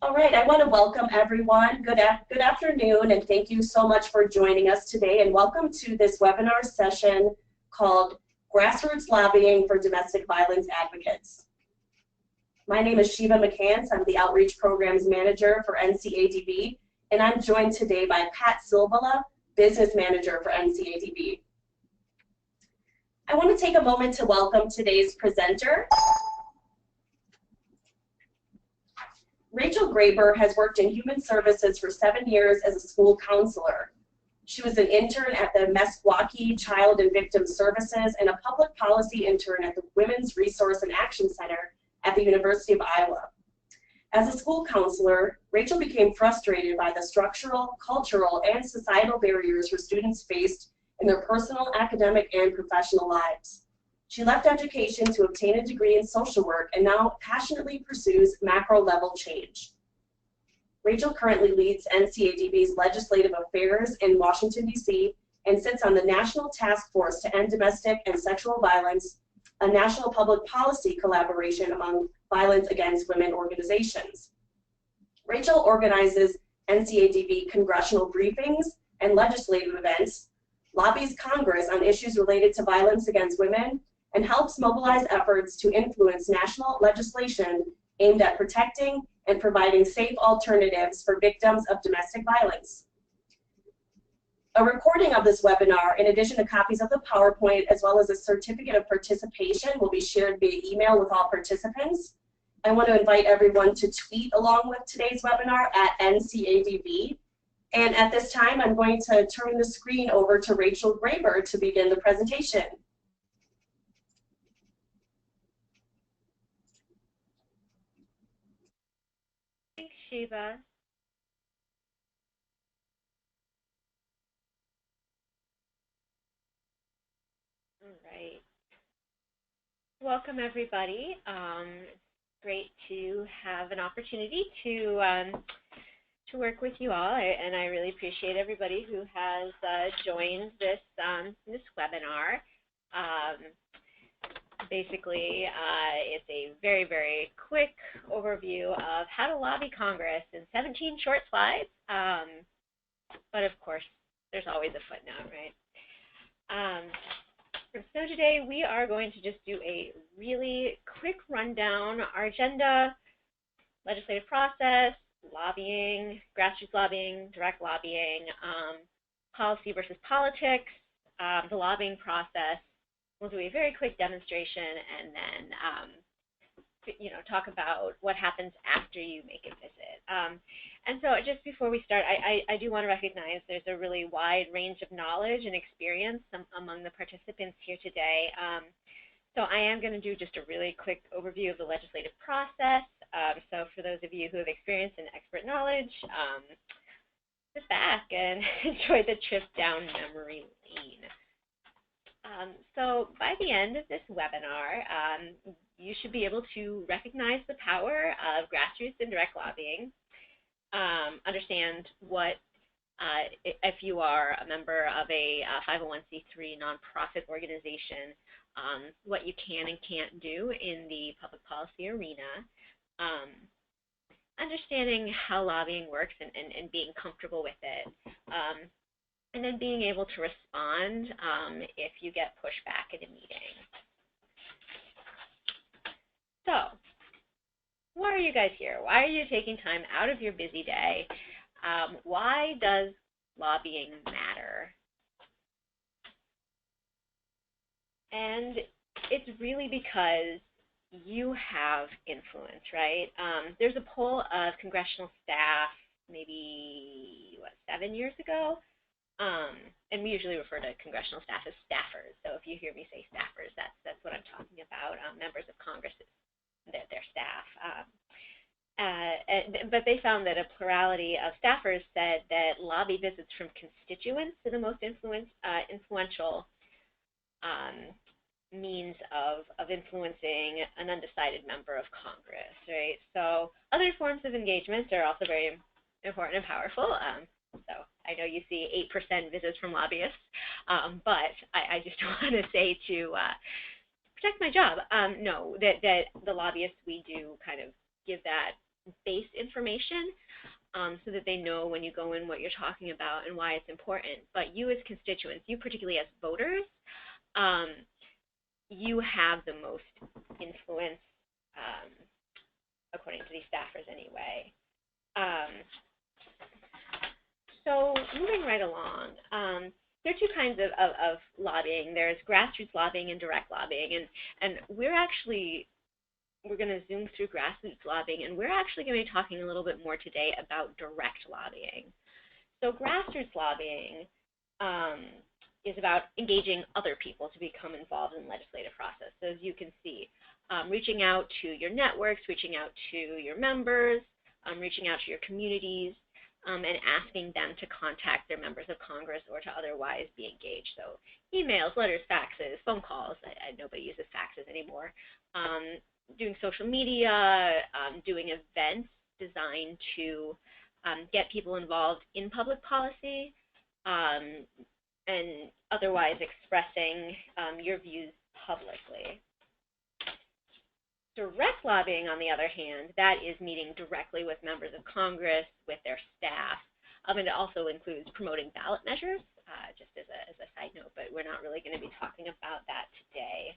All right, I want to welcome everyone. Good afternoon, and thank you so much for joining us today. And welcome to this webinar session called Grassroots Lobbying for Domestic Violence Advocates. My name is Shiva McCants. I'm the Outreach Programs Manager for NCADV, and I'm joined today by Pat Silvala, Business Manager for NCADV. I want to take a moment to welcome today's presenter. Rachel Graber has worked in human services for 7 years as a school counselor. She was an intern at the Meskwaki Child and Victim Services and a public policy intern at the Women's Resource and Action Center at the University of Iowa. As a school counselor, Rachel became frustrated by the structural, cultural, and societal barriers her students faced in their personal, academic, and professional lives. She left education to obtain a degree in social work and now passionately pursues macro-level change. Rachel currently leads NCADV's legislative affairs in Washington, D.C., and sits on the National Task Force to End Domestic and Sexual Violence, a national public policy collaboration among violence against women organizations. Rachel organizes NCADV congressional briefings and legislative events, lobbies Congress on issues related to violence against women, and helps mobilize efforts to influence national legislation aimed at protecting and providing safe alternatives for victims of domestic violence. A recording of this webinar, in addition to copies of the PowerPoint as well as a certificate of participation, will be shared via email with all participants. I want to invite everyone to tweet along with today's webinar at NCADV. And at this time, I'm going to turn the screen over to Rachel Graber to begin the presentation. Thanks, Shiva. All right. Welcome, everybody. Great to have an opportunity to work with you all, and I really appreciate everybody who has joined this webinar. Basically, it's a very, very quick overview of how to lobby Congress in 17 short slides. But of course, there's always a footnote, right? So today we are going to just do a really quick rundown. Our agenda: legislative process, lobbying, grassroots lobbying, direct lobbying, policy versus politics, the lobbying process. We'll do a very quick demonstration and then talk about what happens after you make a visit. And so just before we start, I do want to recognize there's a really wide range of knowledge and experience among the participants here today. So I am going to do just a really quick overview of the legislative process. So for those of you who have experience and expert knowledge, sit back and enjoy the trip down memory lane. So by the end of this webinar, you should be able to recognize the power of grassroots and direct lobbying, understand what, if you are a member of a 501c3 nonprofit organization, what you can and can't do in the public policy arena, understanding how lobbying works and being comfortable with it. And then being able to respond if you get pushback at a meeting. So, why are you guys here? Why are you taking time out of your busy day? Why does lobbying matter? And it's really because you have influence, right? There's a poll of congressional staff maybe, 7 years ago? And we usually refer to congressional staff as staffers. So if you hear me say staffers, that's what I'm talking about. Members of Congress, their staff. But they found that a plurality of staffers said that lobby visits from constituents are the most influential means of influencing an undecided member of Congress, right? So other forms of engagement are also very important and powerful. So I know you see 8% visits from lobbyists, but I just want to say to protect my job, no, that the lobbyists, we do kind of give that based information, so that they know when you go in what you're talking about and why it's important. But you as constituents, you particularly as voters, you have the most influence, according to these staffers anyway. So moving right along, there are two kinds of lobbying. There's grassroots lobbying and direct lobbying, and we're going to zoom through grassroots lobbying, and we're actually going to be talking a little bit more today about direct lobbying. So grassroots lobbying is about engaging other people to become involved in the legislative process. So as you can see, reaching out to your networks, reaching out to your members, reaching out to your communities, and asking them to contact their members of Congress or to otherwise be engaged. So emails, letters, faxes, phone calls. Nobody uses faxes anymore. Doing social media, doing events designed to get people involved in public policy, and otherwise expressing your views publicly. Direct lobbying, on the other hand, that is meeting directly with members of Congress, with their staff, and it also includes promoting ballot measures, just as a side note, but we're not really going to be talking about that today.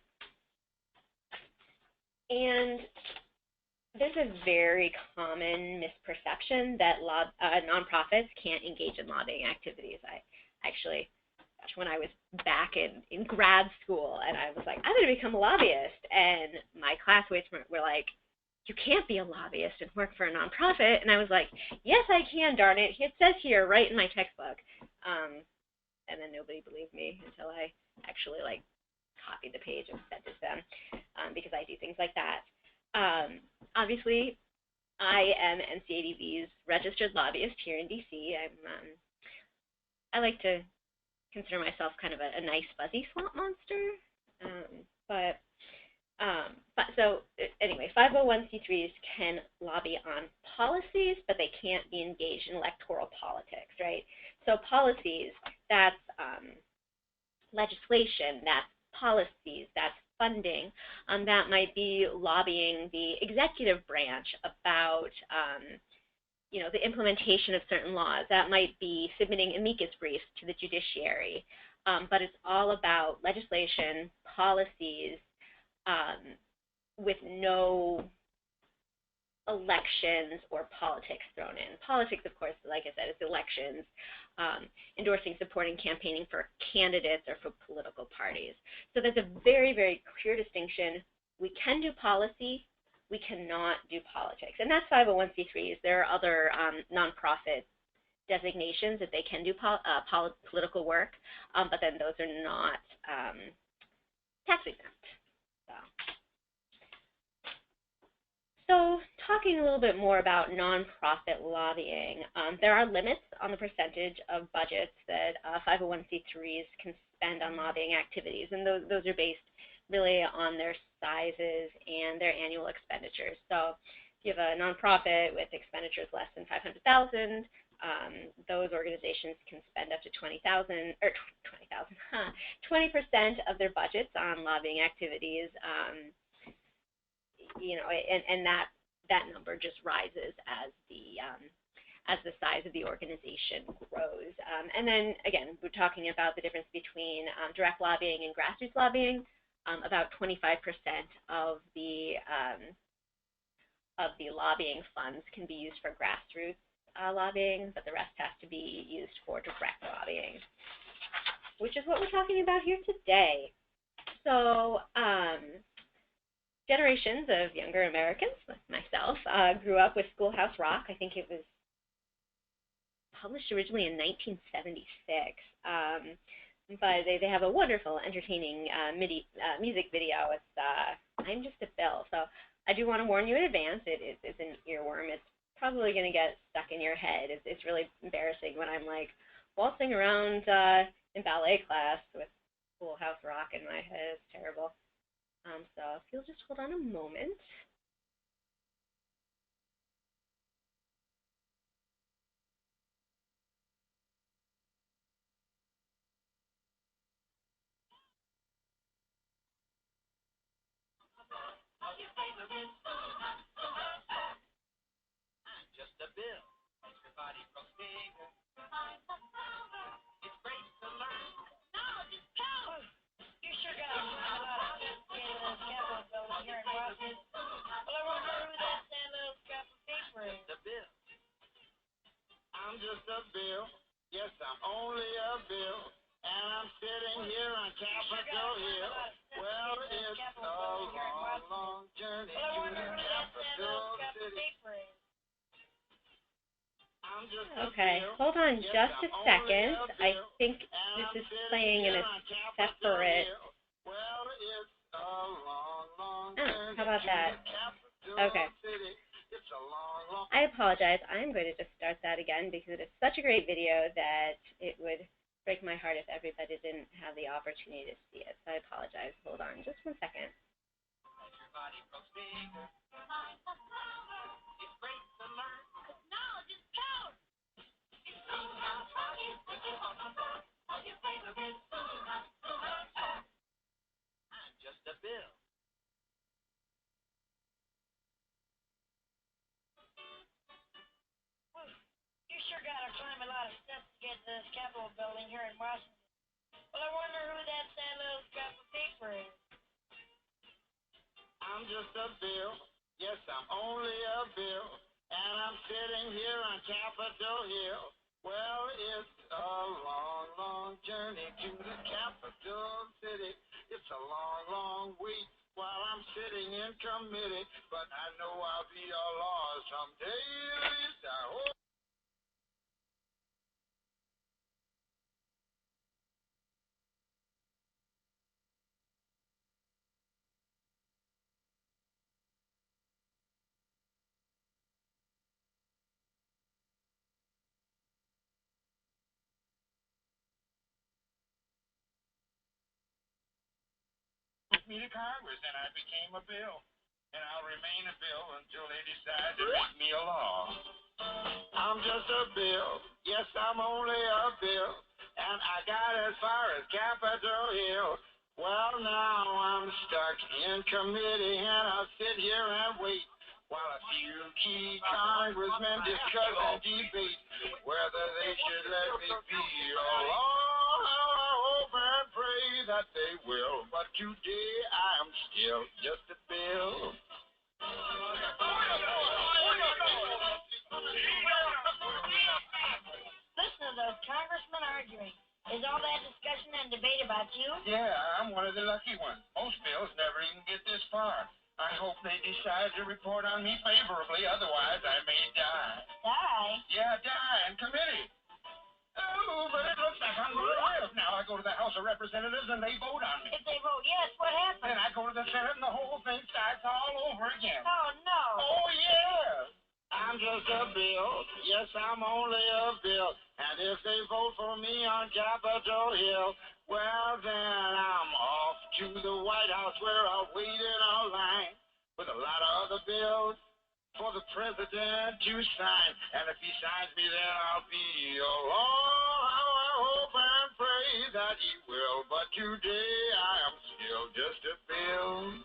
And there's a very common misperception that nonprofits can't engage in lobbying activities. When I was back in grad school, and I was like, I'm going to become a lobbyist, and my classmates were like, you can't be a lobbyist and work for a nonprofit, and I was like, yes, I can, darn it. It says here, right in my textbook. And then nobody believed me until I actually copied the page and sent it to them, because I do things like that. Obviously, I am NCADV's registered lobbyist here in DC. I like to consider myself kind of a nice fuzzy swamp monster, so anyway, 501c3s can lobby on policies, but they can't be engaged in electoral politics, right? So policies, that's legislation, that's policies, that's funding, that might be lobbying the executive branch about the implementation of certain laws. That might be submitting amicus briefs to the judiciary, but it's all about legislation, policies, with no elections or politics thrown in. Politics, of course, like I said, is elections, endorsing, supporting, campaigning for candidates or for political parties. So there's a very, very clear distinction. We can do policy, we cannot do politics. And that's 501c3s. There are other nonprofit designations that they can do political work, but then those are not tax exempt. So talking a little bit more about nonprofit lobbying, there are limits on the percentage of budgets that 501c3s can spend on lobbying activities, and those are based really on their sizes and their annual expenditures. So if you have a nonprofit with expenditures less than $500,000, those organizations can spend up to $20,000 or 20% of their budgets on lobbying activities. And that number just rises as the size of the organization grows. And then again, we're talking about the difference between direct lobbying and grassroots lobbying. About 25% of the lobbying funds can be used for grassroots lobbying, but the rest has to be used for direct lobbying, which is what we're talking about here today. So generations of younger Americans, like myself, grew up with Schoolhouse Rock. I think it was published originally in 1976. But they have a wonderful, entertaining music video. It's I'm Just a Bill. So I do want to warn you in advance. It's an earworm. It's probably going to get stuck in your head. It's really embarrassing when I'm like waltzing around in ballet class with Schoolhouse Rock in my head. It's terrible. So if you'll just hold on a moment. I'm just a bill. Yes, I'm only a bill. And I'm sitting here on Capitol Hill. Well, it's a long, long journey to the capital city. I'm just a Okay, bill. hold on Yes, just I'm a only second. a I bill. think And this I'm is sitting playing in here a on Capitol separate. Hill. Well, it's a long, long Oh, journey how about to that? the capital Okay. city. It's a long, long. I apologize. I'm going to just start that again because it is such a great video that it would break my heart if everybody didn't have the opportunity to see it. So I apologize. Hold on just 1 second. Just a bill. You sure gotta climb a lot of steps to get to this Capitol building here in Washington. Well, I wonder who that sad little scrap of paper is. I'm just a bill. Yes, I'm only a bill. And I'm sitting here on Capitol Hill. Well, it's a long, long journey to the capital city. It's a long, long wait while I'm sitting in committee. But I know I'll be a law someday. At least I hope. Me to Congress, and I became a bill. And I'll remain a bill until they decide to make me a law. I'm just a bill. Yes, I'm only a bill. And I got as far as Capitol Hill. Well, now I'm stuck in committee, and I'll sit here and wait while a few key congressmen discuss and debate whether they should let me be a law. I hope and pray that they will. But today I'm still just a bill. Listen to those congressmen arguing. Is all that discussion and debate about you? Yeah, I'm one of the lucky ones. Most bills never even get this far. I hope they decide to report on me favorably, otherwise I may die. Die? Yeah, die in committee. Oh, but it looks like I'm going to live. Now I go to the House of Representatives and they vote on me. If they vote yes, what happens? Then I go to the Senate and the whole thing starts all over again. Oh, no. Oh, yeah. I'm just a bill. Yes, I'm only a bill. And if they vote for me on Capitol Hill, well, then I'm off to the White House where I'll wait in a line with a lot of other bills for the president to sign. And if he signs me, then I'll be a law. How I hope and pray that he will. But today I am still just a bill.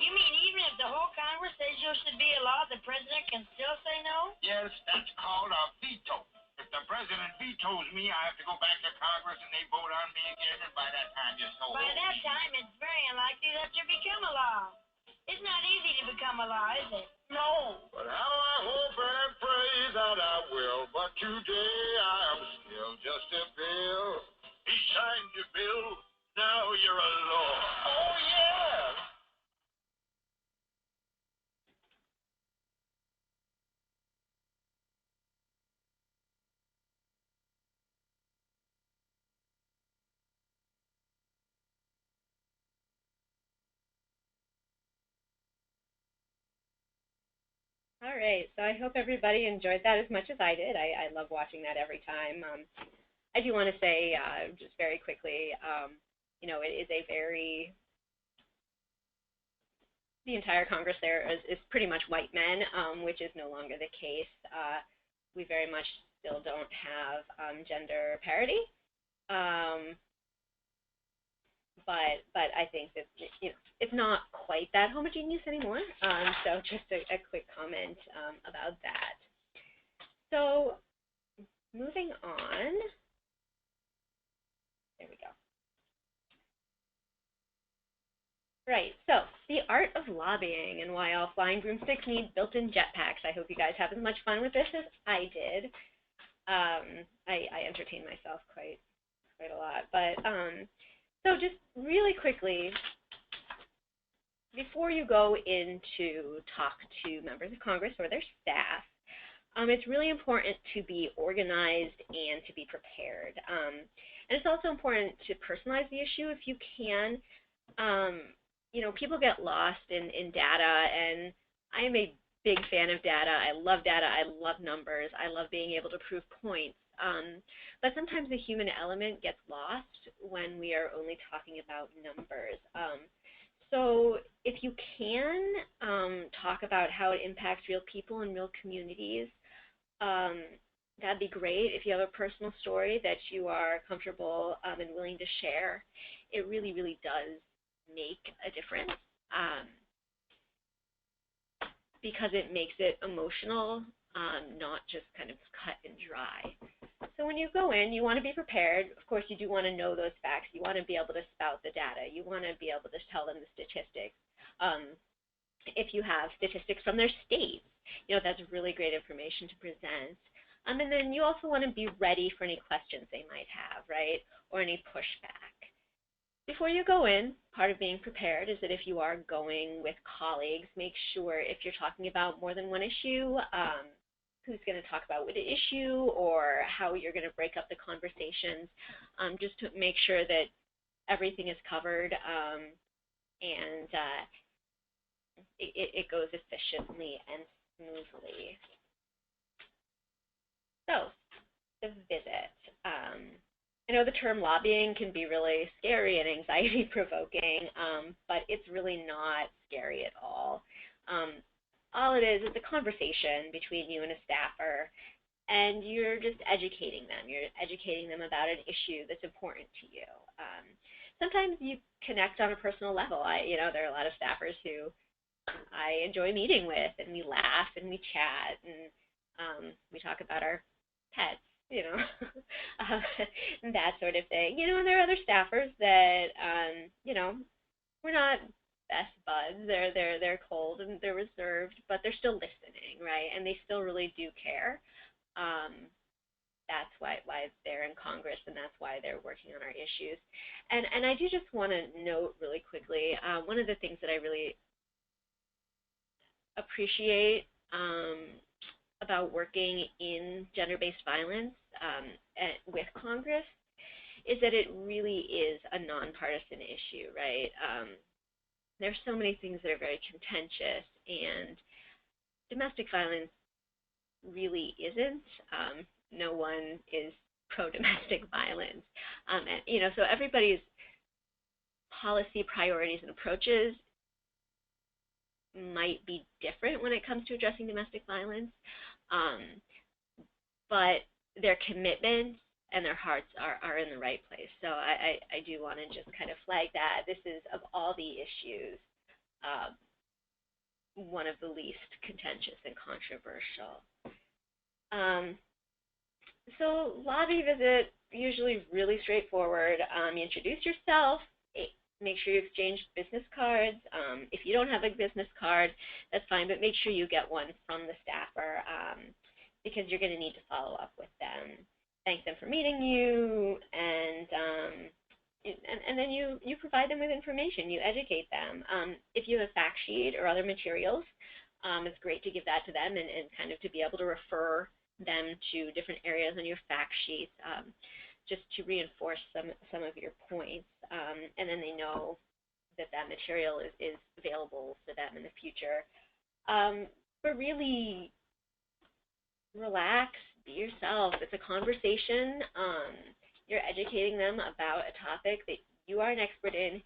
You mean even if the whole Congress says you should be a law, the president can still say no? Yes, that's called a veto. If the president vetoes me, I have to go back to Congress and they vote on me again, and by that time you're so By that time, it's very unlikely that you become a law. It's not easy to become a law, is it? No, but how I hope and pray that I will. But today I am still just a bill. He signed your bill. Now you're a law. Oh, yeah. All right, so I hope everybody enjoyed that as much as I did. I love watching that every time. I do want to say just very quickly, you know, it is a very, the entire Congress there is pretty much white men, which is no longer the case. We very much still don't have gender parity. But I think that, you know, it's not quite that homogeneous anymore. So just a quick comment about that. So moving on. There we go. Right, so the art of lobbying and why all flying broomsticks need built-in jetpacks. I hope you guys have as much fun with this as I did. I entertain myself quite a lot. But so just really quickly, before you go in to talk to members of Congress or their staff, it's really important to be organized and to be prepared. And it's also important to personalize the issue if you can. You know, people get lost in data, and I am a big fan of data. I love data. I love numbers. I love being able to prove points. But sometimes the human element gets lost when we are only talking about numbers. So if you can talk about how it impacts real people and real communities, that'd be great. If you have a personal story that you are comfortable and willing to share, it really, really does make a difference because it makes it emotional, not just kind of cut and dry. So when you go in, you want to be prepared. Of course, you do want to know those facts. You want to be able to spout the data. You want to be able to tell them the statistics. If you have statistics from their states, you know, that's really great information to present. And then you also want to be ready for any questions they might have, right, or any pushback. Before you go in, part of being prepared is that if you are going with colleagues, make sure if you're talking about more than one issue, who's going to talk about what issue or how you're going to break up the conversations, just to make sure that everything is covered and it goes efficiently and smoothly. So, the visit. I know the term lobbying can be really scary and anxiety-provoking, but it's really not scary at all. All it is a conversation between you and a staffer, and you're just educating them. You're educating them about an issue that's important to you. Sometimes you connect on a personal level. You know, there are a lot of staffers who I enjoy meeting with, and we laugh and we chat, and we talk about our pets, you know, that sort of thing. You know, and there are other staffers that, you know, we're not best buds. They're cold and they're reserved, but they're still listening, right? And they still really do care. That's why they're in Congress, and that's why they're working on our issues. And I do just want to note really quickly, one of the things that I really appreciate about working in gender-based violence with Congress is that it really is a nonpartisan issue, right? There's so many things that are very contentious, and domestic violence really isn't. No one is pro-domestic violence. And, you know, so everybody's policy priorities and approaches might be different when it comes to addressing domestic violence, but their commitment and their hearts are in the right place. So I do want to just kind of flag that. This is, of all the issues, one of the least contentious and controversial. So lobby visit, usually really straightforward. You introduce yourself, make sure you exchange business cards. If you don't have a business card, that's fine, but make sure you get one from the staffer because you're going to need to follow up with them. Thank them for meeting you, and then you provide them with information. You educate them. If you have a fact sheet or other materials, it's great to give that to them and kind of to be able to refer them to different areas on your fact sheets, just to reinforce some of your points, and then they know that that material is available for them in the future. But really relax, be yourself. It's a conversation. You're educating them about a topic that you are an expert in,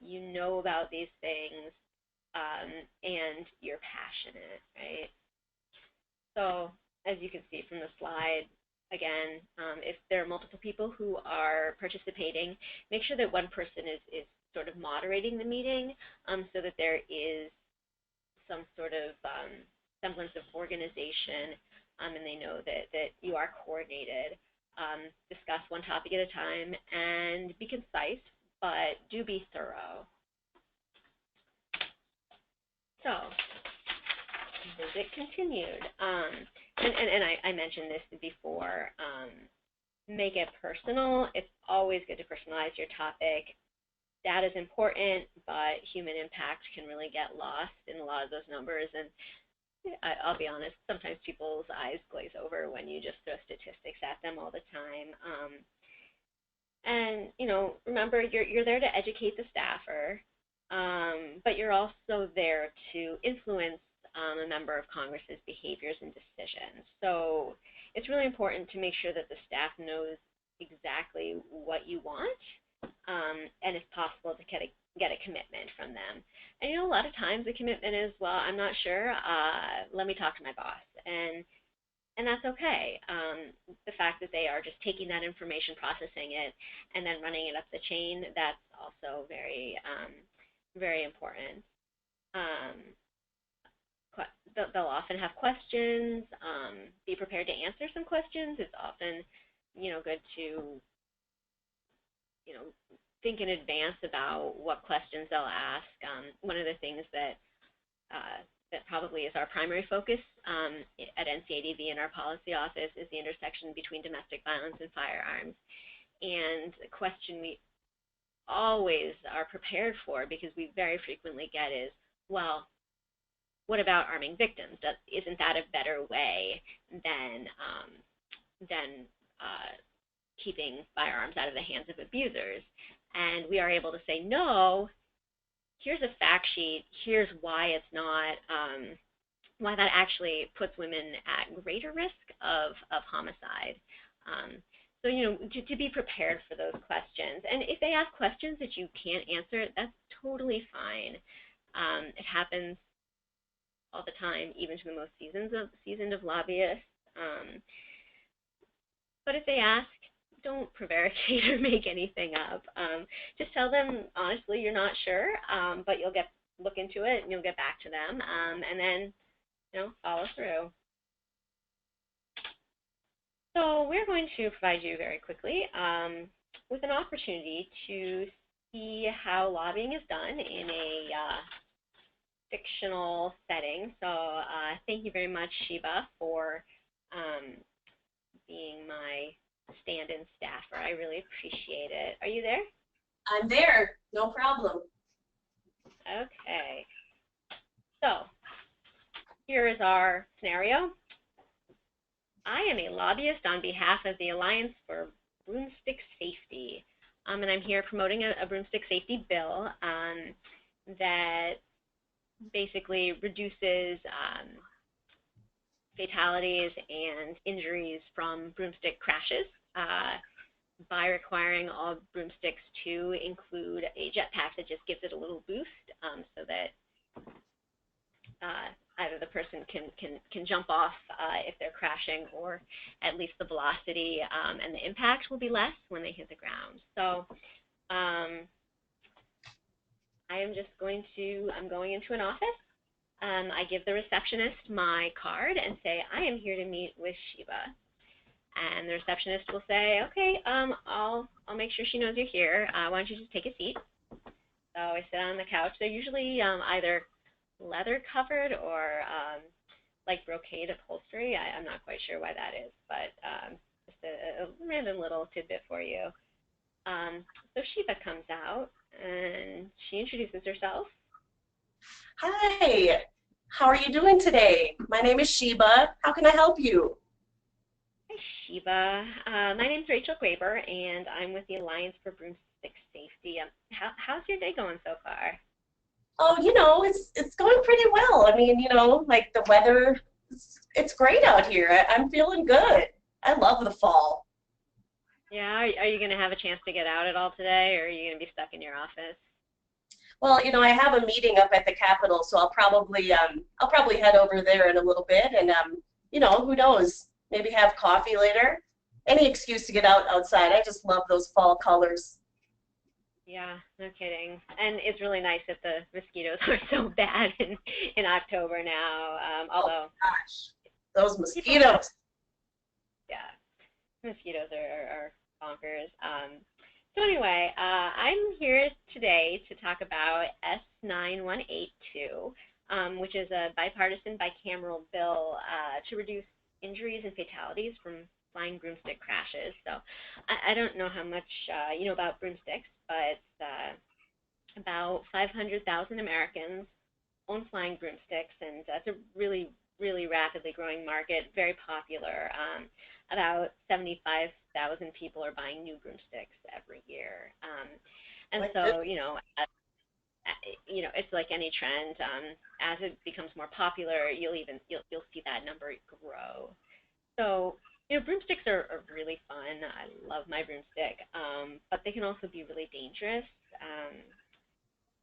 you know about these things, and you're passionate, right? So as you can see from the slide, again, if there are multiple people who are participating, make sure that one person is sort of moderating the meeting so that there is some sort of semblance of organization and they know that you are coordinated. Discuss one topic at a time and be concise, but do be thorough. So, visit continued. and I mentioned this before, make it personal. It's always good to personalize your topic. Data is important, but human impact can really get lost in a lot of those numbers. And I'll be honest, sometimes people's eyes glaze over when you just throw statistics at them all the time. And remember, you're there to educate the staffer, but you're also there to influence a member of Congress's behaviors and decisions. So it's really important to make sure that the staff knows exactly what you want, and if possible, to get a commitment from them. And a lot of times the commitment is, well, I'm not sure, let me talk to my boss. And that's okay. The fact that they are just taking that information, processing it, and then running it up the chain, that's also very, very important. They'll often have questions. Be prepared to answer some questions. It's often, good to, think in advance about what questions they'll ask. One of the things that probably is our primary focus at NCADV in our policy office is the intersection between domestic violence and firearms. And the question we always are prepared for, because we very frequently get, is, well, what about arming victims? Isn't that a better way than keeping firearms out of the hands of abusers? And we are able to say, no, here's a fact sheet, here's why it's not, why that actually puts women at greater risk of homicide. So, to be prepared for those questions. And if they ask questions that you can't answer, that's totally fine. It happens all the time, even to the most seasoned of lobbyists. But if they ask, don't prevaricate or make anything up. Just tell them honestly you're not sure, but you'll look into it and you'll get back to them, and then follow through. So we're going to provide you very quickly with an opportunity to see how lobbying is done in a fictional setting. So thank you very much, Sheba, for being my stand-in staffer. I really appreciate it. Are you there? I'm there. No problem. Okay. So here is our scenario. I am a lobbyist on behalf of the Alliance for Broomstick Safety, and I'm here promoting a broomstick safety bill that basically reduces fatalities and injuries from broomstick crashes by requiring all broomsticks to include a jetpack that just gives it a little boost, so that either the person can jump off if they're crashing, or at least the velocity and the impact will be less when they hit the ground. So I'm going into an office. I give the receptionist my card and say, I am here to meet with Sheba. And the receptionist will say, okay, I'll make sure she knows you're here. Why don't you just take a seat? So I sit on the couch. They're usually either leather covered or like brocade upholstery. I'm not quite sure why that is, but just a random little tidbit for you. So Sheba comes out and she introduces herself. Hi, how are you doing today? My name is Sheba. How can I help you? Hi, Sheba. My name's Rachel Graber, and I'm with the Alliance for Broomstick Safety. How's your day going so far? Oh, it's going pretty well. I mean, like the weather, it's great out here. I'm feeling good. I love the fall. Yeah, are you going to have a chance to get out at all today, or are you going to be stuck in your office? Well, I have a meeting up at the Capitol, so I'll probably head over there in a little bit, and who knows? Maybe have coffee later. Any excuse to get outside. I just love those fall colors. Yeah, no kidding. And it's really nice that the mosquitoes are so bad in October now. Although, oh gosh, those mosquitoes. Yeah, mosquitoes are bonkers. So anyway, I'm here today to talk about S9182, which is a bipartisan bicameral bill to reduce injuries and fatalities from flying broomstick crashes. So I don't know how much you know about broomsticks, but about 500,000 Americans own flying broomsticks, and that's a really, really rapidly growing market, very popular. About 75,000 people are buying new broomsticks every year. And so, it's like any trend. As it becomes more popular, you'll see that number grow. So, broomsticks are really fun. I love my broomstick, but they can also be really dangerous.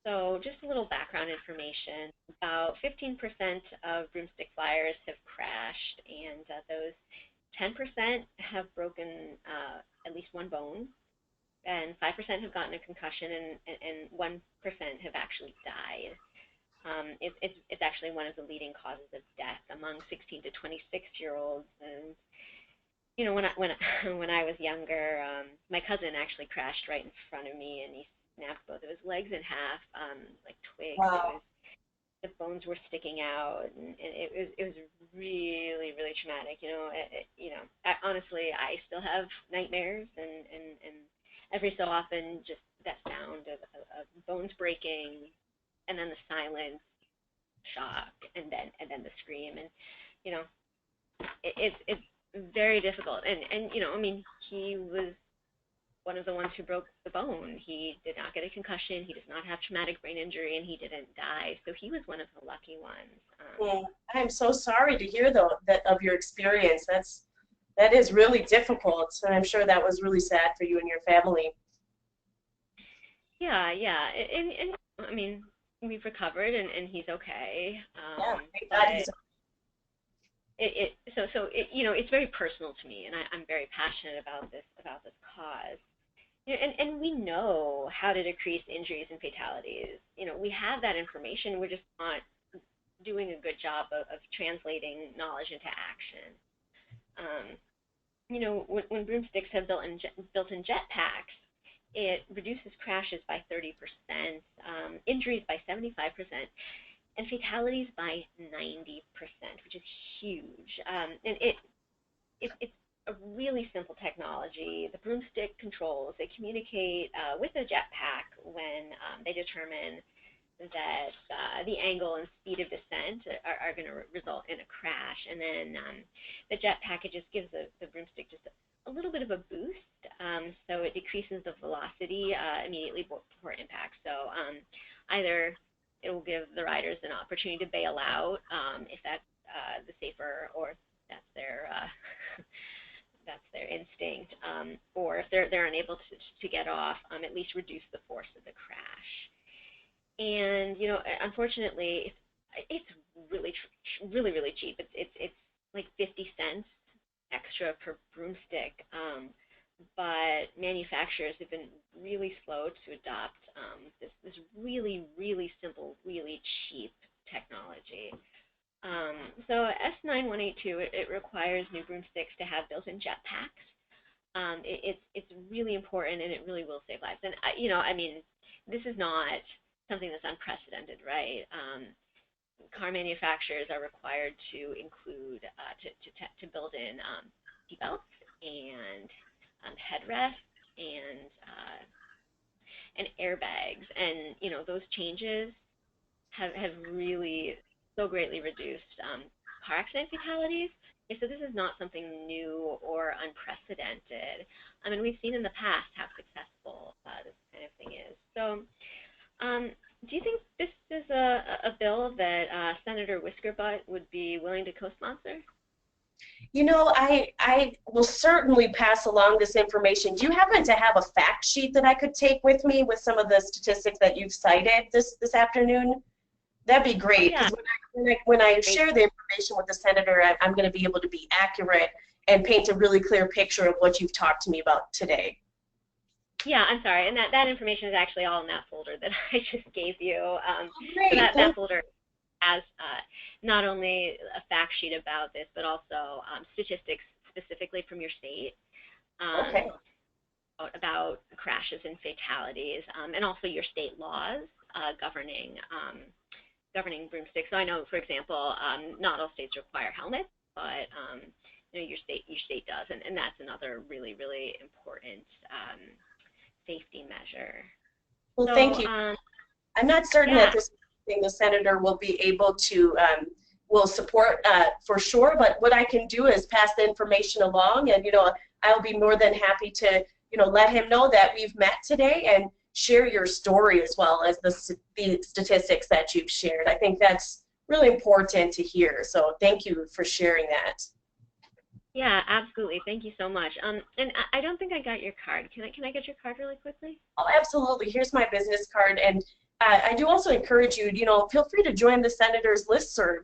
So just a little background information. About 15% of broomstick flyers have crashed, and those 10% have broken at least one bone, and 5% have gotten a concussion, and 1% have actually died. It's actually one of the leading causes of death among 16 to 26-year-olds. And when I was younger, my cousin actually crashed right in front of me, and he snapped both of his legs in half, like twigs. Wow. The bones were sticking out, and it was really, really traumatic. Honestly, I still have nightmares, and every so often, just that sound of bones breaking, and then the silence, shock, and then the scream, and it's very difficult. And he was one of the ones who broke the bone. He did not get a concussion. He does not have traumatic brain injury, and he didn't die. So he was one of the lucky ones. I'm so sorry to hear that of your experience. That is really difficult, and I'm sure that was really sad for you and your family. Yeah, and we've recovered, and he's okay. Yeah, thank God he's it's very personal to me, and I'm very passionate about this cause. And we know how to decrease injuries and fatalities. We have that information. We're just not doing a good job of translating knowledge into action. When broomsticks have built-in jetpacks, it reduces crashes by 30%, injuries by 75%, and fatalities by 90%, which is huge. And it's a really simple technology. The broomstick controls, they communicate with the jetpack when they determine that the angle and speed of descent are going to result in a crash. And then the jetpack, it just gives the broomstick just a little bit of a boost, so it decreases the velocity immediately before impact. So either it will give the riders an opportunity to bail out if that's the safer, or that's their instinct, or if they're unable to get off, at least reduce the force of the crash. And unfortunately, it's really really cheap. It's like 50 cents extra per broomstick, but manufacturers have been really slow to adopt this really simple, really cheap technology. So S9182, it requires new broomsticks to have built-in jetpacks. It's really important, and it really will save lives. And this is not something that's unprecedented, right? Car manufacturers are required to include to build in seatbelts and headrests and airbags, and those changes have really so greatly reduced car accident fatalities. And so this is not something new or unprecedented. We've seen in the past how successful this kind of thing is. So do you think this is a bill that Senator Whiskerbutt would be willing to co-sponsor? I will certainly pass along this information. Do you happen to have a fact sheet that I could take with me with some of the statistics that you've cited this afternoon? That'd be great. Yeah. When I share the information with the senator, I'm going to be able to be accurate and paint a really clear picture of what you've talked to me about today. Yeah, I'm sorry, and that information is actually all in that folder that I just gave you. Great. So that folder has not only a fact sheet about this, but also statistics specifically from your state about crashes and fatalities, and also your state laws governing broomsticks. So I know, for example, not all states require helmets, but you know, your state does, and that's another really, really important safety measure. Well, So, thank you. I'm not certain yeah. that this thing the senator will be able to will support for sure, but what I can do is pass the information along, and I'll be more than happy to let him know that we've met today and share your story as well as the statistics that you've shared. I think that's really important to hear. So thank you for sharing that. Yeah, absolutely. Thank you so much. And I don't think I got your card. Can I get your card really quickly? Oh, absolutely. Here's my business card, and I do also encourage you. Feel free to join the senator's listserv.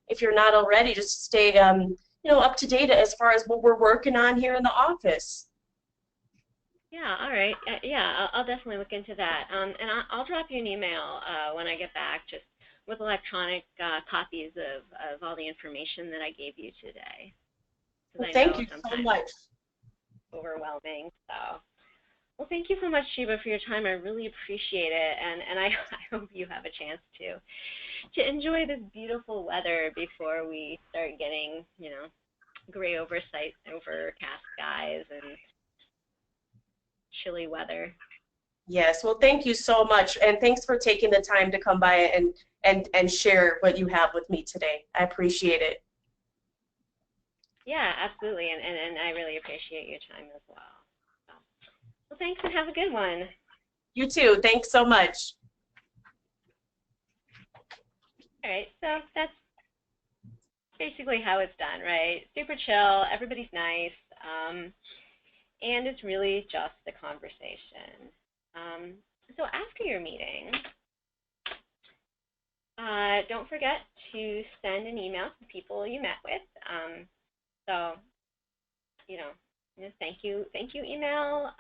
If you're not already, just stay up to date as far as what we're working on here in the office. Yeah, all right. Yeah, I'll definitely look into that. And I'll drop you an email when I get back, just with electronic copies of all the information that I gave you today. Well, thank you so much. Overwhelming. So, well, thank you so much, Sheba, for your time. I really appreciate it, and I hope you have a chance to enjoy this beautiful weather before we start getting, gray overcast skies and chilly weather. Yes, well, thank you so much, and thanks for taking the time to come by and share what you have with me today. I appreciate it. Yeah, absolutely, and I really appreciate your time as well. So, well, thanks, and have a good one. You too. Thanks so much. All right, so that's basically how it's done, right? Super chill, everybody's nice, and it's really just a conversation. So after your meeting, don't forget to send an email to the people you met with. So, thank you email.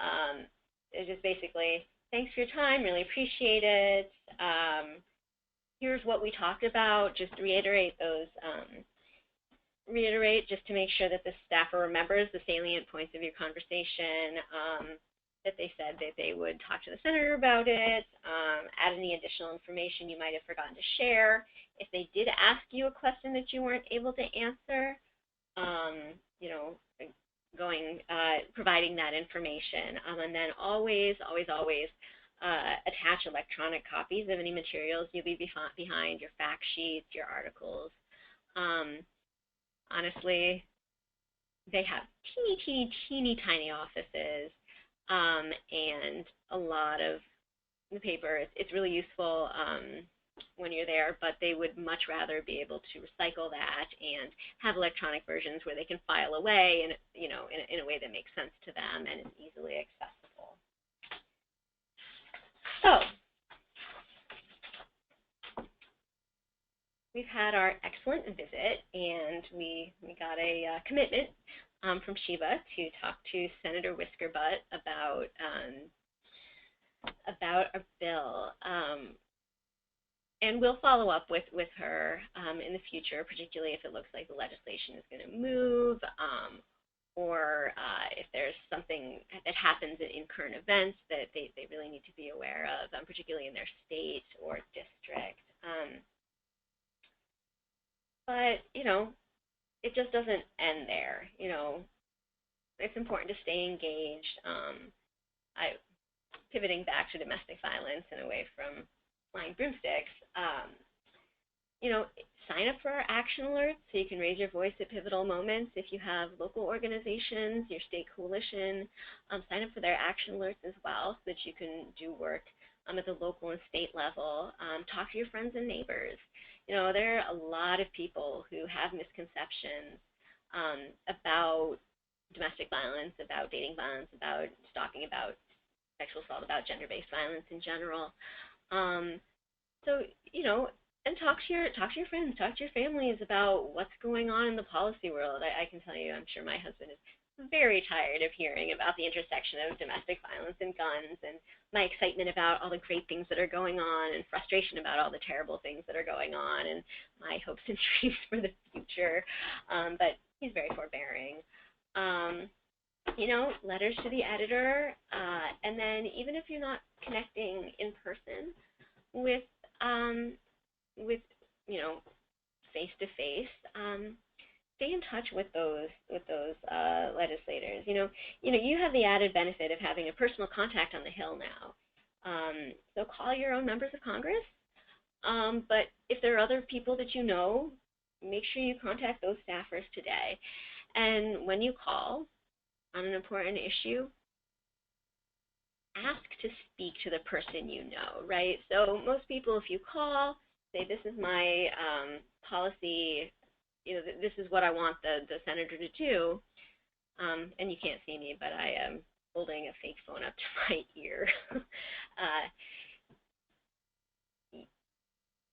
It's just basically, thanks for your time, really appreciate it. Here's what we talked about. Just reiterate those. Just to make sure that the staffer remembers the salient points of your conversation. That they said that they would talk to the senator about it. Add any additional information you might have forgotten to share. If they did ask you a question that you weren't able to answer, providing that information, and then always attach electronic copies of any materials you'll be behind, your fact sheets, your articles. Honestly, they have teeny tiny offices, and a lot of the paper. It's really useful when you're there, but they would much rather be able to recycle that and have electronic versions where they can file away and in a way that makes sense to them and is easily accessible. So we've had our excellent visit, and we got a commitment from Sheba to talk to Senator Whiskerbutt about a bill. And we'll follow up with her in the future, particularly if it looks like the legislation is going to move, or if there's something that happens in current events that they really need to be aware of, particularly in their state or district. But, it just doesn't end there. It's important to stay engaged. Pivoting back to domestic violence and away from flying broomsticks, sign up for our action alerts so you can raise your voice at pivotal moments. If you have local organizations, your state coalition, sign up for their action alerts as well so that you can do work at the local and state level. Talk to your friends and neighbors. There are a lot of people who have misconceptions about domestic violence, about dating violence, about stalking, about sexual assault, about gender-based violence in general. And talk to your friends, talk to your families about what's going on in the policy world. I can tell you, I'm sure my husband is very tired of hearing about the intersection of domestic violence and guns, and my excitement about all the great things that are going on, and frustration about all the terrible things that are going on, and my hopes and dreams for the future. But he's very forbearing. Letters to the editor, and then even if you're not connecting in person with face-to-face, stay in touch with those legislators. You have the added benefit of having a personal contact on the Hill now. So call your own members of Congress. But if there are other people that you know, make sure you contact those staffers today. And when you call on an important issue, ask to speak to the person you know, right? So most people, if you call, say, this is my policy, this is what I want the senator to do, and you can't see me, but I am holding a fake phone up to my ear.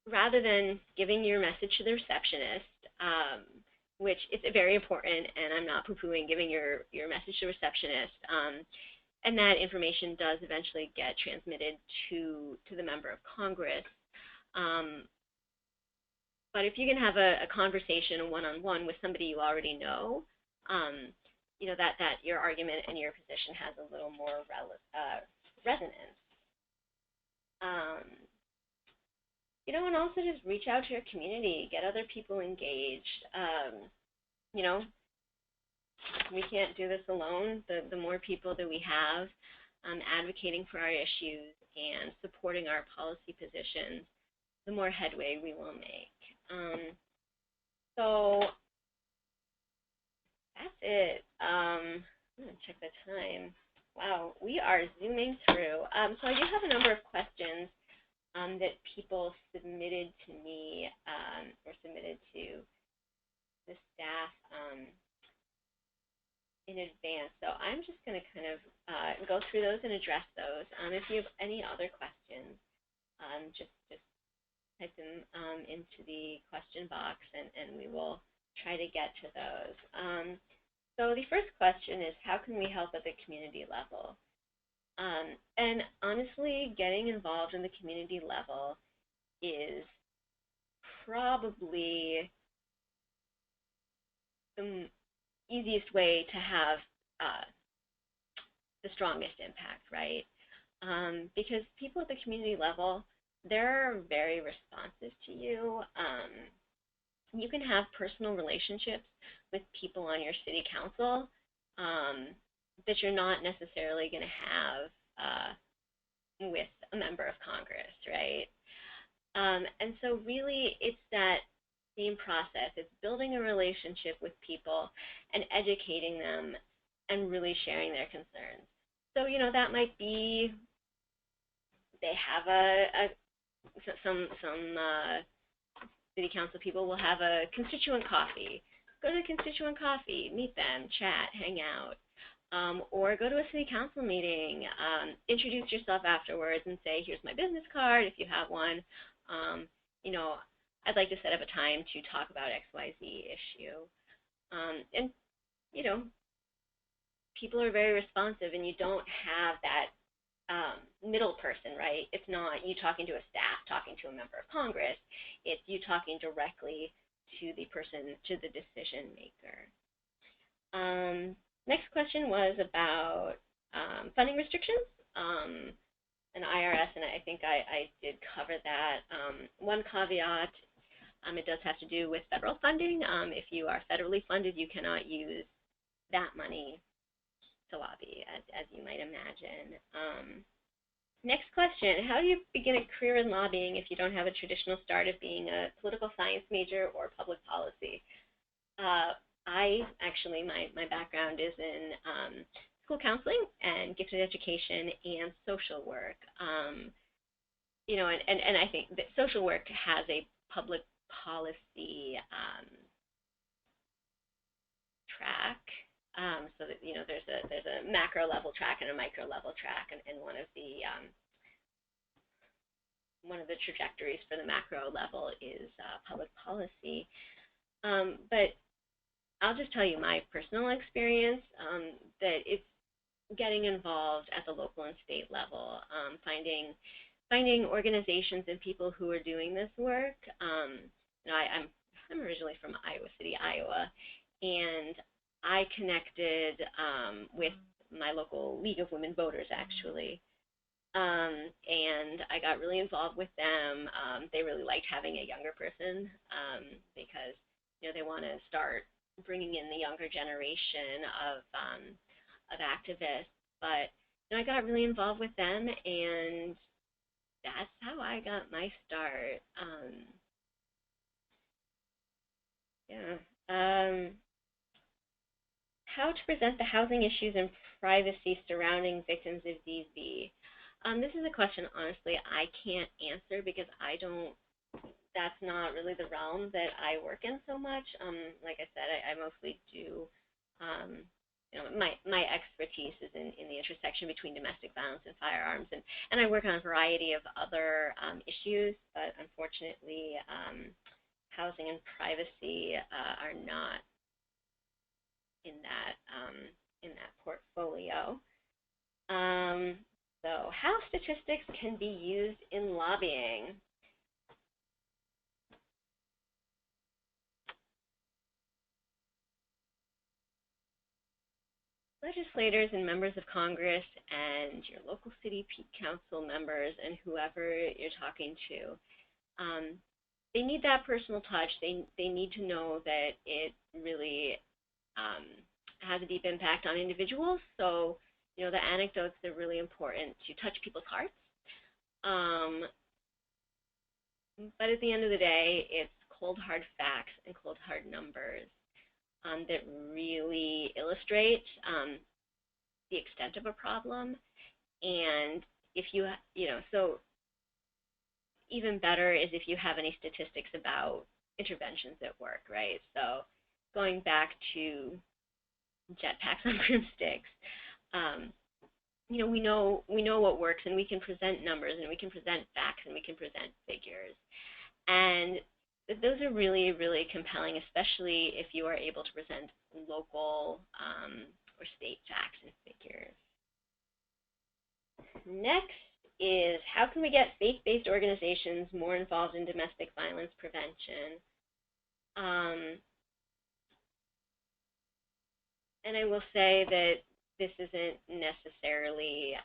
Rather than giving your message to the receptionist, which is very important, and I'm not poo-pooing giving your message to the receptionist, and that information does eventually get transmitted to the member of Congress. But if you can have a conversation, a one-on-one with somebody you already know, that your argument and your position has a little more resonance. And also just reach out to your community, get other people engaged. We can't do this alone. The more people that we have advocating for our issues and supporting our policy positions, the more headway we will make. So that's it. I'm going to check the time. Wow, we are zooming through. So I do have a number of questions that people submitted to me or submitted to the staff in advance. So I'm just going to kind of go through those and address those. If you have any other questions, just type them into the question box, and we will try to get to those. So the first question is, how can we help at the community level? And honestly, getting involved in the community level is probably the easiest way to have the strongest impact, right? Because people at the community level, they're very responsive to you. You can have personal relationships with people on your city council that you're not necessarily going to have with a member of Congress, right? And so really it's that same process. It's building a relationship with people and educating them and really sharing their concerns. So, that might be they have some city council people will have a constituent coffee. Go to the constituent coffee, meet them, chat, hang out. Or go to a city council meeting, introduce yourself afterwards and say, here's my business card if you have one. I'd like to set up a time to talk about XYZ issue. And people are very responsive, and you don't have that middle person, right? It's not you talking to a staff, talking to a member of Congress. It's you talking directly to the person, to the decision maker. Next question was about funding restrictions and IRS, and I think I did cover that. One caveat, it does have to do with federal funding. If you are federally funded, you cannot use that money to lobby, as you might imagine. Next question, how do you begin a career in lobbying if you don't have a traditional start of being a political science major or public policy? My background is in school counseling and gifted education and social work. And I think that social work has a public policy track. So that there's a macro level track and a micro level track, and one of the trajectories for the macro level is public policy. But I'll just tell you my personal experience that it's getting involved at the local and state level, finding organizations and people who are doing this work. I'm originally from Iowa City, Iowa, and I connected with my local League of Women Voters, actually, and I got really involved with them. They really liked having a younger person because they want to start bringing in the younger generation of activists. But I got really involved with them, and that's how I got my start. How to present the housing issues and privacy surrounding victims of DV. This is a question, honestly, I can't answer because that's not really the realm that I work in so much. Like I said, I mostly do, my expertise is in the intersection between domestic violence and firearms, and I work on a variety of other issues, but unfortunately, housing and privacy are not in that portfolio. So how statistics can be used in lobbying. Legislators and members of Congress and your local city council members and whoever you're talking to, they need that personal touch. They need to know that it really has a deep impact on individuals. So, the anecdotes are really important to touch people's hearts. But at the end of the day, it's cold, hard facts and cold, hard numbers that really illustrate the extent of a problem. And if so even better is if you have any statistics about interventions at work, right? So going back to jetpacks on broomsticks, we know what works, and we can present numbers, and we can present facts, and we can present figures. And those are really, really compelling, especially if you are able to present local or state facts and figures. Next is, how can we get faith-based organizations more involved in domestic violence prevention? And I will say that this isn't necessarily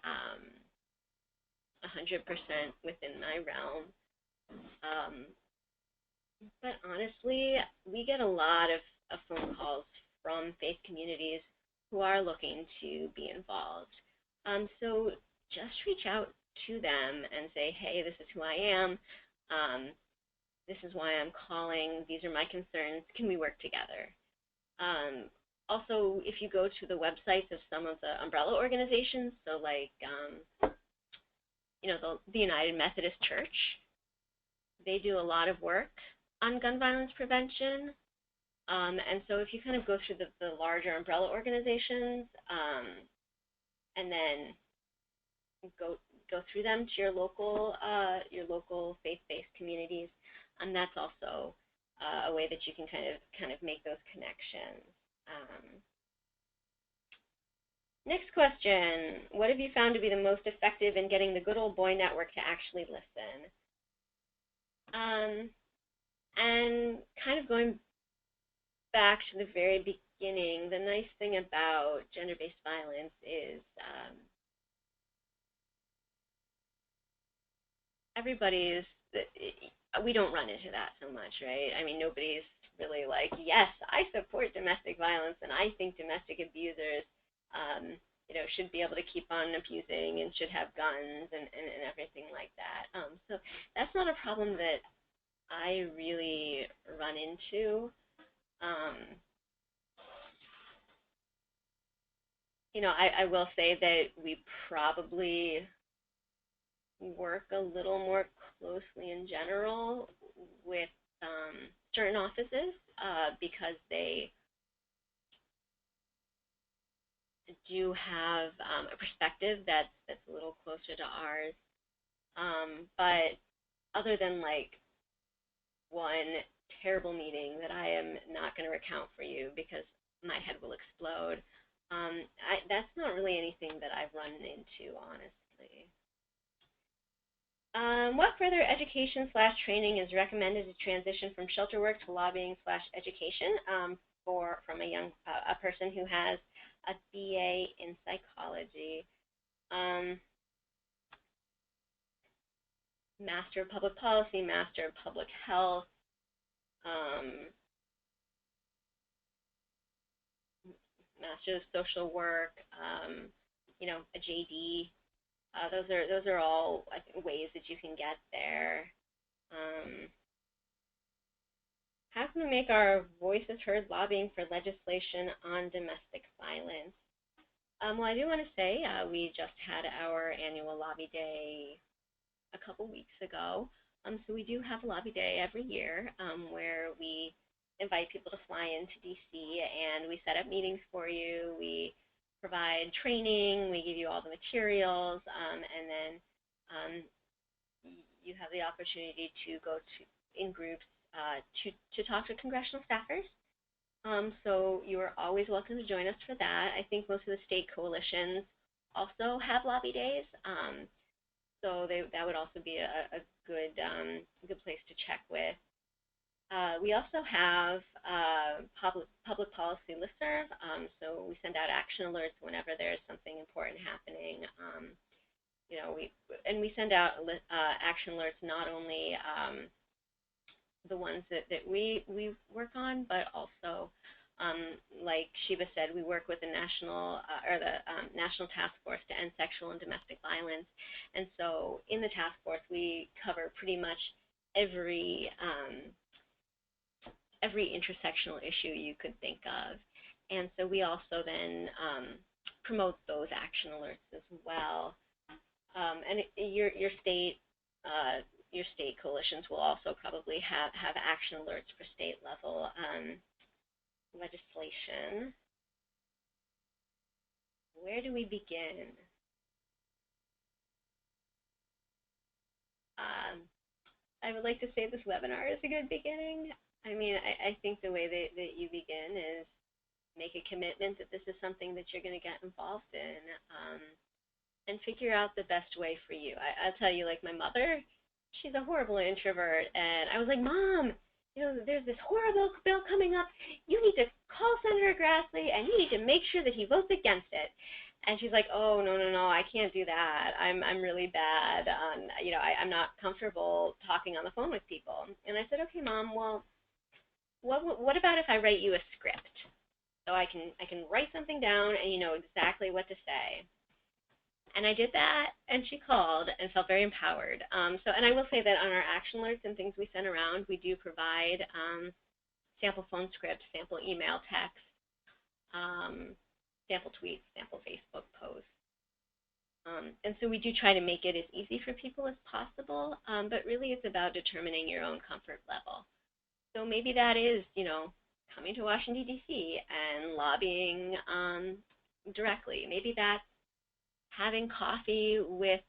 100% within my realm. But honestly, we get a lot of phone calls from faith communities who are looking to be involved. So just reach out to them and say, hey, this is who I am. This is why I'm calling. These are my concerns. Can we work together? Also, if you go to the websites of some of the umbrella organizations, so like, the United Methodist Church, they do a lot of work on gun violence prevention. And so if you kind of go through the larger umbrella organizations and then go through them to your local faith-based communities, and that's also a way that you can kind of make those connections. Next question, what have you found to be the most effective in getting the good old boy network to actually listen? And kind of going back to the very beginning, the nice thing about gender-based violence is we don't run into that so much, right? I mean, nobody's really like, yes, I support domestic violence, and I think domestic abusers, should be able to keep on abusing and should have guns and everything like that. So that's not a problem that I really run into. I will say that we probably work a little more closely in general with certain offices because they do have a perspective that's a little closer to ours. But other than like one terrible meeting that I am not going to recount for you because my head will explode, that's not really anything that I've run into, honestly. What further education/training is recommended to transition from shelter work to lobbying/education from a person who has a BA in psychology? Master of Public Policy, Master of Public Health. Master's of Social Work, you know, a JD. Those are all, I think, ways that you can get there. How can we make our voices heard lobbying for legislation on domestic violence? Well, I do want to say we just had our annual lobby day a couple weeks ago. So we do have a lobby day every year where we invite people to fly into DC and we set up meetings for you. We provide training, we give you all the materials, and then you have the opportunity to go to in groups to talk to congressional staffers. So you are always welcome to join us for that. I think most of the state coalitions also have lobby days, so that would also be a good place to check with. We also have public policy listserv, so we send out action alerts whenever there's something important happening. You know, we send out action alerts not only the ones that we work on, but also, like Shiva said, we work with the National Task Force to End Sexual and Domestic Violence, and so in the task force we cover pretty much every intersectional issue you could think of, and so we also then promote those action alerts as well. And your state coalitions will also probably have action alerts for state level legislation. Where do we begin? I would like to say this webinar is a good beginning. I mean, I think the way that you begin is make a commitment that this is something that you're going to get involved in, and figure out the best way for you. I'll tell you, like my mother, she's a horrible introvert, and I was like, Mom, you know, there's this horrible bill coming up. You need to call Senator Grassley, and you need to make sure that he votes against it. And she's like, oh, no, I can't do that. I'm really bad on, you know, I'm not comfortable talking on the phone with people. And I said, okay, Mom, well, what about if I write you a script? So I can write something down, and you know exactly what to say. And I did that, and she called and felt very empowered. And I will say that on our action alerts and things we send around, we do provide sample phone scripts, sample email text, sample tweets, sample Facebook posts. And so we do try to make it as easy for people as possible, but really it's about determining your own comfort level. So maybe that is, you know, coming to Washington, D.C. and lobbying directly. Maybe that's having coffee with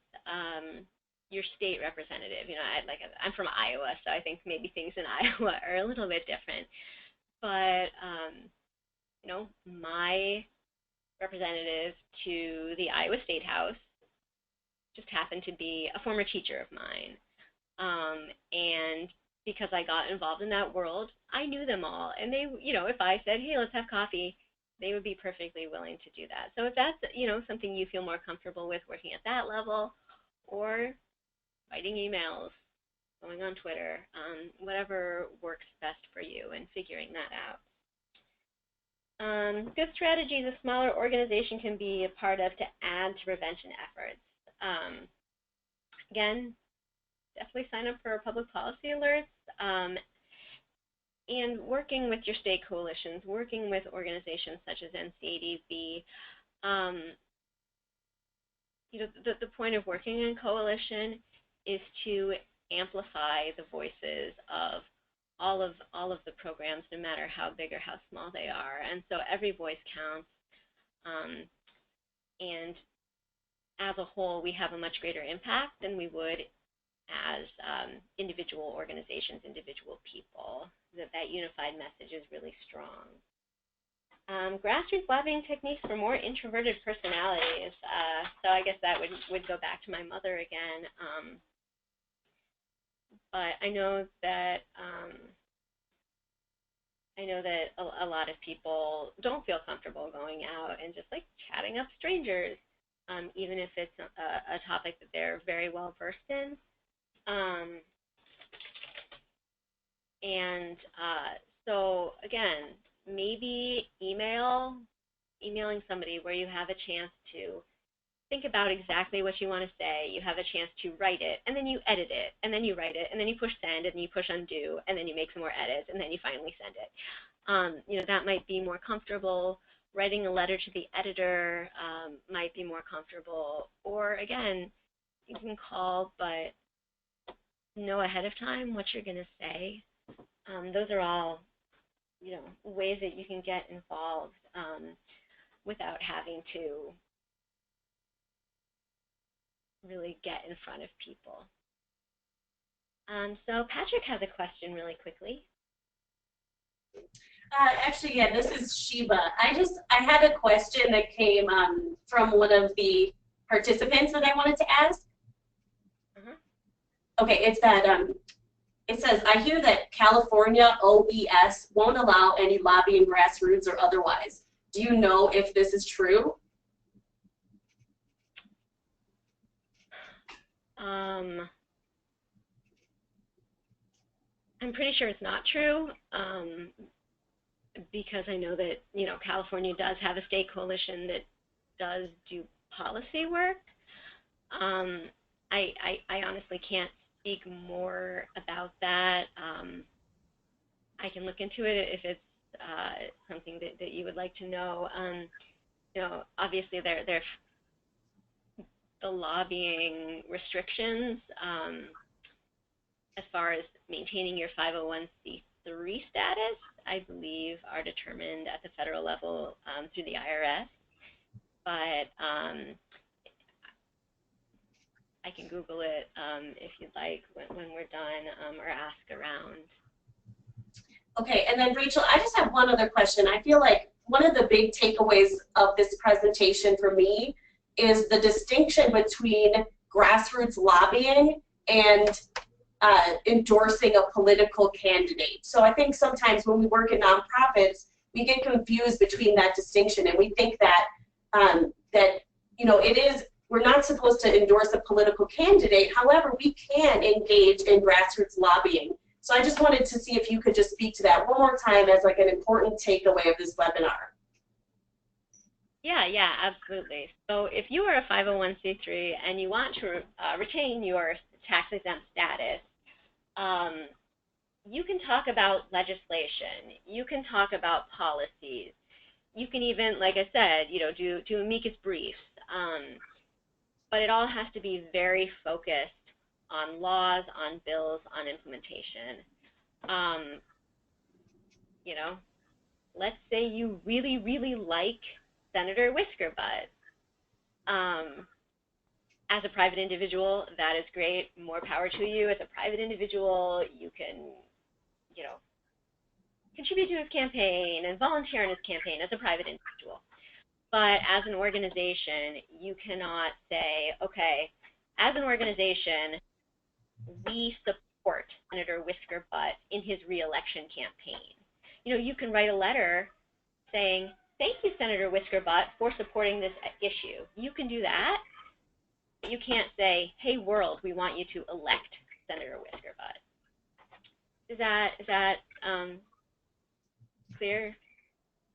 your state representative. You know, I'm from Iowa, so I think maybe things in Iowa are a little bit different. But, you know, my representative to the Iowa State House just happened to be a former teacher of mine. And because I got involved in that world, I knew them all. And they, you know, if I said, hey, let's have coffee, they would be perfectly willing to do that. So if that's, you know, something you feel more comfortable with working at that level, or writing emails, going on Twitter, whatever works best for you, and figuring that out. Good strategies a smaller organization can be a part of to add to prevention efforts. Again, definitely sign up for our public policy alerts. And working with your state coalitions, working with organizations such as NCADV, you know, the point of working in coalition is to amplify the voices of all of the programs, no matter how big or how small they are. And so every voice counts. And as a whole, we have a much greater impact than we would as individual organizations, individual people. That unified message is really strong. Grassroots lobbying techniques for more introverted personalities. So I guess that would go back to my mother again. But I know that a lot of people don't feel comfortable going out and just like chatting up strangers, even if it's a topic that they're very well versed in. So again, maybe email emailing somebody where you have a chance to think about exactly what you want to say. You have a chance to write it, and then you edit it, and then you write it, and then you push send, and then you push undo, and then you make some more edits, and then you finally send it. You know, that might be more comfortable. Writing a letter to the editor might be more comfortable. Or again, you can call, but know ahead of time what you're going to say. Those are all, you know, ways that you can get involved without having to really get in front of people. So Patrick has a question really quickly. Actually, yeah, this is Sheba. I had a question that came from one of the participants that I wanted to ask. Okay, it's that it says, I hear that California OES won't allow any lobbying, grassroots or otherwise. Do you know if this is true? I'm pretty sure it's not true, because I know that, you know, California does have a state coalition that does do policy work. I honestly can't speak more about that. I can look into it if it's something that you would like to know. You know, obviously there the lobbying restrictions as far as maintaining your 501c3 status, I believe, are determined at the federal level through the IRS. But I can Google it if you'd like when we're done, or ask around. Okay, and then Rachel, I just have one other question. I feel like one of the big takeaways of this presentation for me is the distinction between grassroots lobbying and endorsing a political candidate. So I think sometimes when we work in nonprofits, we get confused between that distinction, and we think that that, you know, we're not supposed to endorse a political candidate. However, we can engage in grassroots lobbying. So I just wanted to see if you could just speak to that one more time as like an important takeaway of this webinar. Yeah, absolutely. So if you are a 501c3 and you want to retain your tax-exempt status, you can talk about legislation. You can talk about policies. You can even, like I said, you know, do amicus briefs. But it all has to be very focused on laws, on bills, on implementation. You know, let's say you really, really like Senator Whiskerbutt. As a private individual, that is great. More power to you. As a private individual, you can, you know, contribute to his campaign and volunteer in his campaign as a private individual. But as an organization, you cannot say, okay, as an organization, we support Senator Whiskerbutt in his re-election campaign. You know, you can write a letter saying, thank you, Senator Whiskerbutt, for supporting this issue. You can do that. You can't say, hey, world, we want you to elect Senator Whiskerbutt. Is that clear?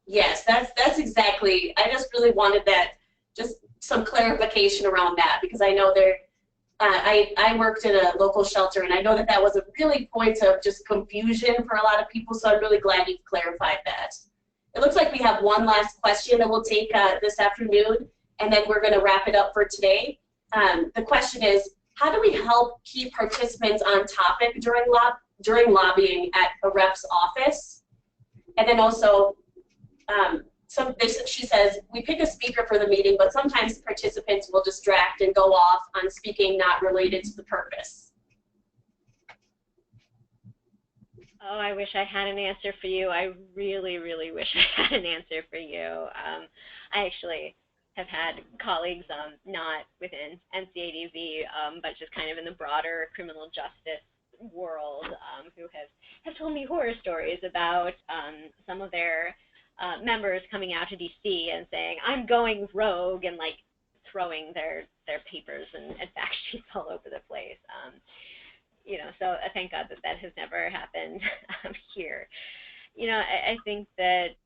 Yes, that's exactly. I just really wanted that, just some clarification around that, because I know I worked in a local shelter, and I know that was a really point of just confusion for a lot of people, so I'm really glad you've clarified that. It looks like we have one last question that we'll take this afternoon, and then we're going to wrap it up for today. The question is, how do we help keep participants on topic during lobbying at a rep's office? And then also, she says, we pick a speaker for the meeting, but sometimes participants will distract and go off on speaking not related to the purpose. Oh, I wish I had an answer for you. I really, really wish I had an answer for you. I actually have had colleagues, not within NCADV, but just kind of in the broader criminal justice world, who have told me horror stories about some of their members coming out to DC and saying, I'm going rogue, and like throwing their papers and fact sheets all over the place. You know, so thank God that has never happened here. You know, I think that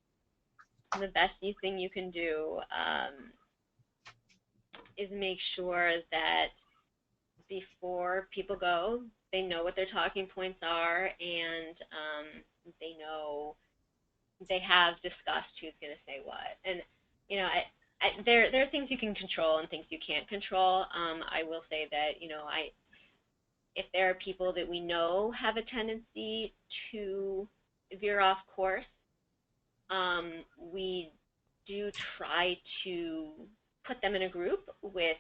the best thing you can do is make sure that before people go, they know what their talking points are, and they know they have discussed who's going to say what. And you know, there are things you can control and things you can't control. I will say that, you know, if there are people that we know have a tendency to veer off course, we do try to put them in a group with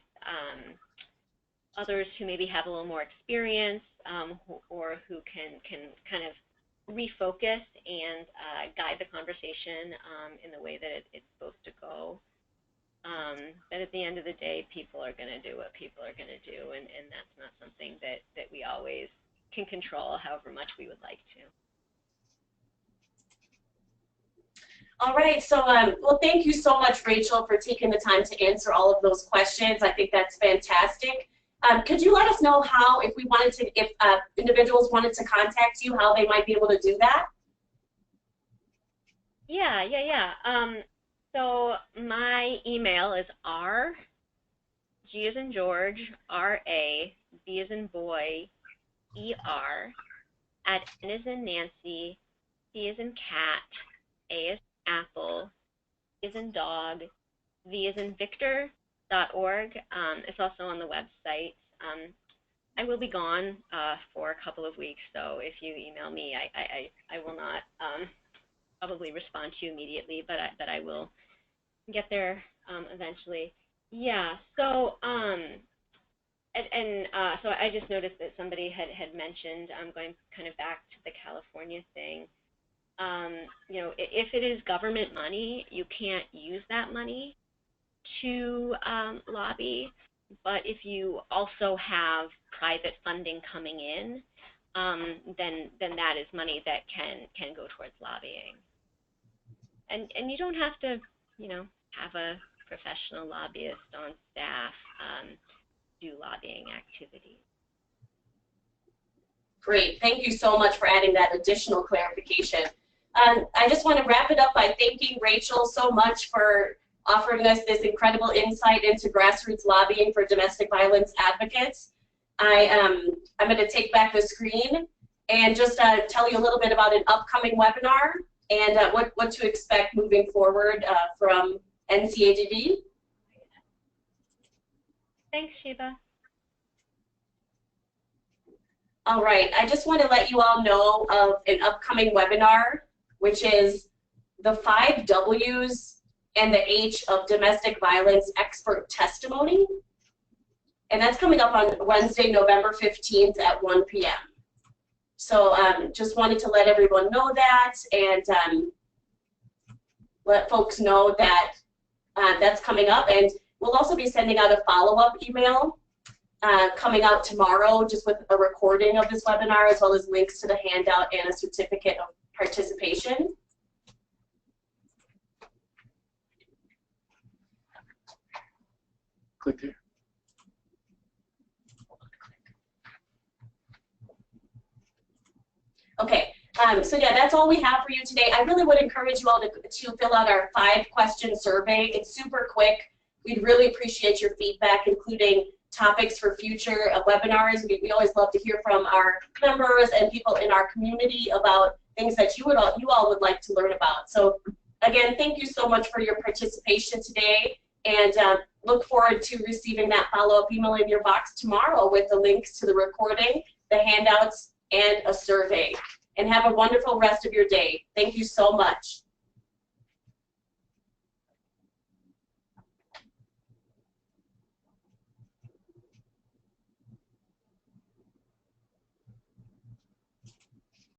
others who maybe have a little more experience, or who can kind of refocus and guide the conversation in the way that it's supposed to go. But at the end of the day, people are going to do what people are going to do, and that's not something that we always can control, however much we would like to. All right, so well, thank you so much, Rachel, for taking the time to answer all of those questions. I think that's fantastic. Could you let us know how, if individuals wanted to contact you, how they might be able to do that? Yeah. So my email is R, G as in George, R-A, B as in boy, E-R, at N as in Nancy, C as in cat, A as in apple, D as in dog, V as in Victor.org. It's also on the website. I will be gone for a couple of weeks, so if you email me, I will not probably respond to you immediately, but I will get there eventually. Yeah. So so I just noticed that somebody had mentioned, going kind of back to the California thing. You know, if it is government money, you can't use that money to lobby. But if you also have private funding coming in, then that is money that can go towards lobbying. And you don't have to, you know, have a professional lobbyist on staff do lobbying activities. Great, thank you so much for adding that additional clarification. I just want to wrap it up by thanking Rachel so much for offering us this incredible insight into grassroots lobbying for domestic violence advocates. I'm going to take back the screen and just tell you a little bit about an upcoming webinar and what to expect moving forward from NCADV. Thanks, Sheba. All right, I just want to let you all know of an upcoming webinar, which is the 5 W's and the H of domestic violence expert testimony. And that's coming up on Wednesday, November 15th at 1 p.m. So just wanted to let everyone know that, and let folks know that that's coming up. And we'll also be sending out a follow-up email coming out tomorrow, just with a recording of this webinar, as well as links to the handout and a certificate of participation. Click here. Okay, so yeah, that's all we have for you today. I really would encourage you all to fill out our 5-question survey. It's super quick. We'd really appreciate your feedback, including topics for future webinars. We always love to hear from our members and people in our community about things that you all would like to learn about. So again, thank you so much for your participation today, and look forward to receiving that follow-up email in your box tomorrow with the links to the recording, the handouts, and a survey. And have a wonderful rest of your day. Thank you so much.